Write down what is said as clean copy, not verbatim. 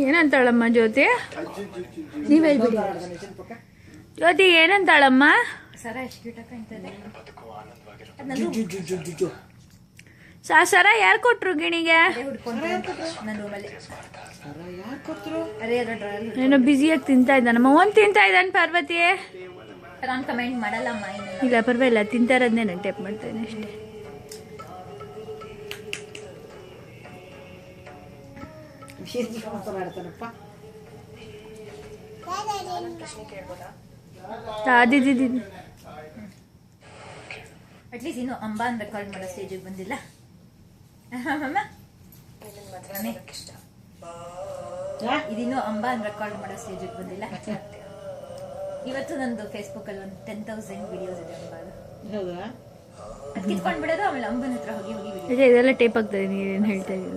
ಏನಂತಾಳಮ್ಮ ಜ್ಯೋತಿ? ನೀವ್ ಹೇಳ್ಬಿಡಿ ಜ್ಯೋತಿ ಏನಂತಾಳಮ್ಮ? ಸರ ಯಾರು ಕೊಟ್ರು ಗಿಣಿಗೆ? ಏನೋ ಬ್ಯುಸಿಯಾಗಿ ತಿಂತಾ ಇದ್ದಾನಮ್ಮ. ಒಂದ್ ತಿಂತಾ ಇದ್ದಾನೆ ಪಾರ್ವತಿ. ಕಮೆಂಟ್ ಮಾಡಲ್ಲಮ್ಮ. ಇಲ್ಲ ಪರವಾಗಿಲ್ಲ, ತಿಂತಾ ಇರೋದನ್ನೇ ನಾನು ಟೈಪ್ ಮಾಡ್ತೇನೆ ಅಷ್ಟೇ. ಅಟ್ಲೀಸ್ಟ್ ಇನ್ನು ಅಂಬಾನ್ ರೆಕಾರ್ಡ್ ಮಾಡೋ ಸ್ಟೇಜಿಗೆ ಬಂದಿಲ್ಲ. ಇದಿನ್ನು ಅಂಬಾನ್ ರೆಕಾರ್ಡ್ ಮಾಡೋ ಸ್ಟೇಜಿಗೆ ಬಂದಿಲ್ಲ. ಇವತ್ತು ನಂದು ಫೇಸ್ಬುಕ್ ಅಲ್ಲಿ ಒಂದು 10,000 ವಿಡಿಯೋಸ್ ಇದೆ ಅಂಬಾದು. ಅದು ಕಿತ್ಕೊಂಡ್ ಬಿಡೋದು, ಆಮೇಲೆ ಅಂಬನ ಹತ್ರ ಹೋಗಿ ಇದೆಲ್ಲ ಟೇಪ್ ಆಗ್ತದೆ. ನೀವೇನು ಹೇಳ್ತಾ ಇದ್ದೀರಿ?